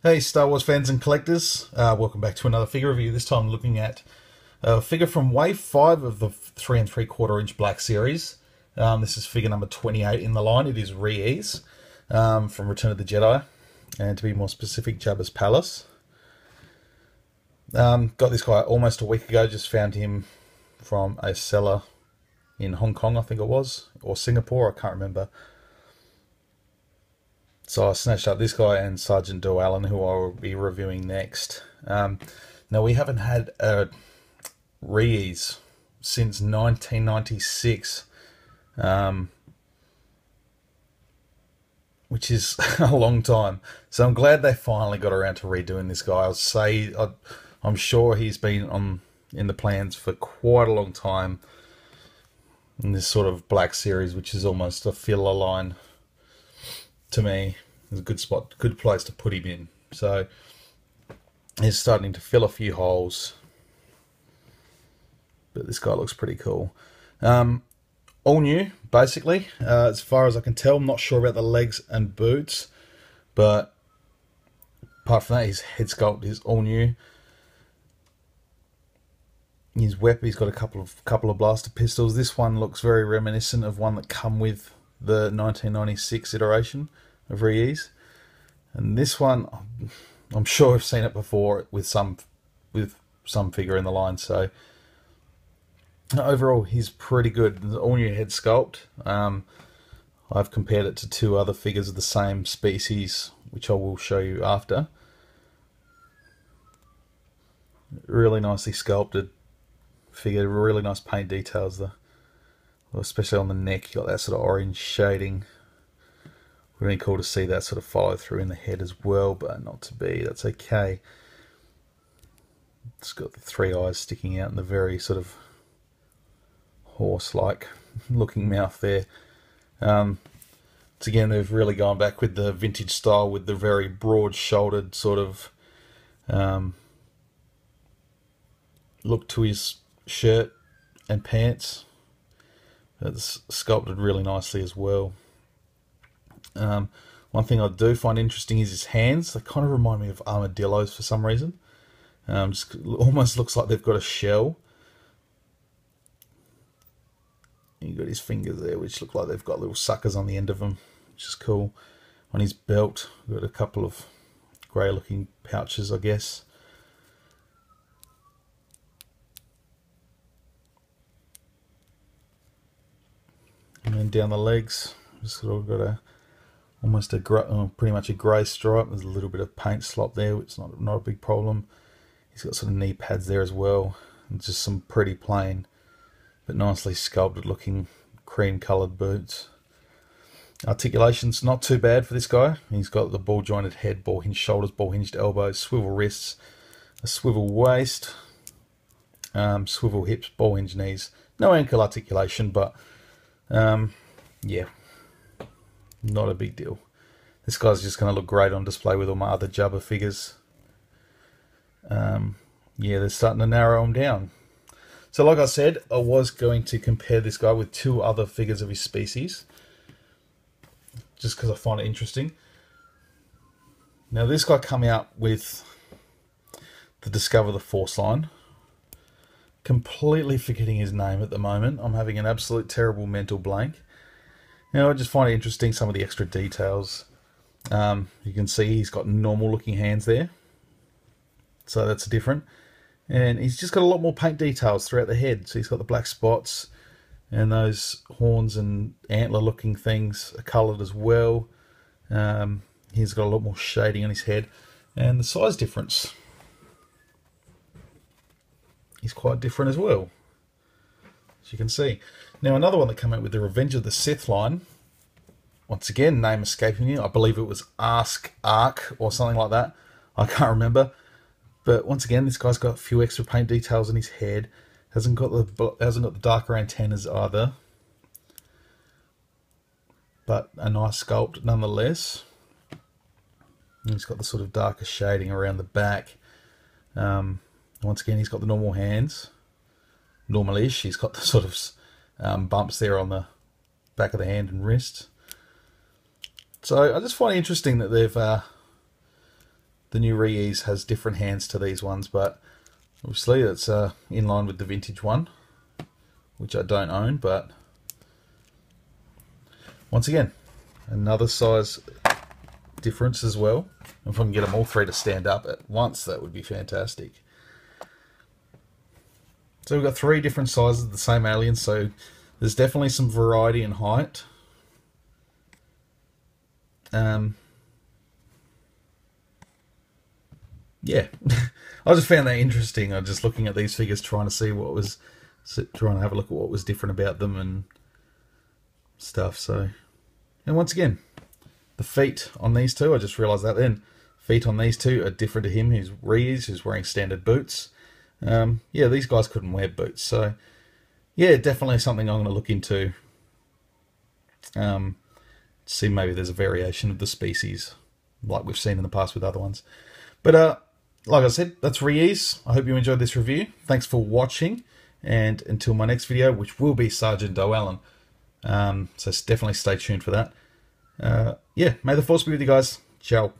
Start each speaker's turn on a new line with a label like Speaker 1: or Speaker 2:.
Speaker 1: Hey Star Wars fans and collectors, welcome back to another figure review. This time looking at a figure from Wave 5 of the 3 3/4 inch Black Series. This is figure number 28 in the line. It is Yees from Return of the Jedi, and to be more specific, Jabba's Palace. Got this guy almost a week ago, just found him from a seller in Hong Kong, I think it was, or Singapore, I can't remember. So I snatched up this guy and Sergeant Do'Allen, who I will be reviewing next. Now, we haven't had a Yees since 1996, which is a long time. So I'm glad they finally got around to redoing this guy. I'm sure he's been in the plans for quite a long time in this sort of Black Series, which is almost a filler line. To me, it's a good spot, good place to put him in. So he's starting to fill a few holes, but this guy looks pretty cool. All new, basically, as far as I can tell. I'm not sure about the legs and boots, but apart from that, his head sculpt is all new. His weapon, he's got a couple of blaster pistols. This one looks very reminiscent of one that come with the 1996 iteration of Yees, and this one, I'm sure I've seen it before with some figure in the line. So overall, he's pretty good. All new head sculpt. I've compared it to two other figures of the same species, which I will show you after. Really nicely sculpted figure. Really nice paint details. Especially on the neck, you got that sort of orange shading. Would have been cool to see that sort of follow through in the head as well, but not to be. That's okay. It's got the three eyes sticking out in the very sort of horse-like looking mouth there. It's again, they've really gone back with the vintage style, with the very broad-shouldered sort of look to his shirt and pants. It's sculpted really nicely as well. One thing I do find interesting is his hands. They kind of remind me of armadillos for some reason. Just almost looks like they've got a shell. You got his fingers there, which look like they've got little suckers on the end of them, which is cool. On his belt, got a couple of grey-looking pouches, I guess. And then down the legs, just sort of got pretty much a grey stripe. There's a little bit of paint slop there, which is not a big problem. He's got sort of knee pads there as well, and just some pretty plain but nicely sculpted looking cream coloured boots. Articulations not too bad for this guy. He's got the ball jointed head, ball hinged shoulders, ball hinged elbows, swivel wrists, a swivel waist, swivel hips, ball hinged knees. No ankle articulation, but yeah, not a big deal. This guy's just going to look great on display with all my other Jabba figures. Yeah, they're starting to narrow him down. So like I said, I was going to compare this guy with two other figures of his species, just because I find it interesting. Now, this guy come out with the Discover the Force line. Completely forgetting his name at the moment. I'm having an absolute terrible mental blank. Now, I just find it interesting, some of the extra details. You can see he's got normal looking hands there, so that's different. And he's just got a lot more paint details throughout the head. So he's got the black spots, and those horns and antler looking things are coloured as well. He's got a lot more shading on his head, and the size difference is quite different as well, as you can see. Now, another one that came out with the Revenge of the Sith line, once again, name escaping me, I believe it was Ask Ark or something like that, I can't remember. But once again, this guy's got a few extra paint details on his head. Hasn't got the darker antennas either, but a nice sculpt nonetheless. And he's got the sort of darker shading around the back. Once again, he's got the normal hands, normal-ish. He's got the sort of bumps there on the back of the hand and wrist. So I just find it interesting that they've the new Yees has different hands to these ones, but obviously it's in line with the vintage one, which I don't own. But once again, another size difference as well. If I can get them all three to stand up at once, that would be fantastic. So we've got three different sizes of the same alien, so there's definitely some variety in height. Yeah, I just found that interesting. I'm just looking at these figures, trying to see what was, trying to have a look at what was different about them and stuff. So, and once again, the feet on these two, I just realised that then, feet on these two are different to him, who's Yees, who's wearing standard boots. Yeah, these guys couldn't wear boots, so yeah, definitely something I'm going to look into. See maybe there's a variation of the species, like we've seen in the past with other ones. But like I said, that's Yees. I hope you enjoyed this review. Thanks for watching, and until my next video, which will be Sergeant Do'Allen. So definitely stay tuned for that. Yeah, may the force be with you guys. Ciao.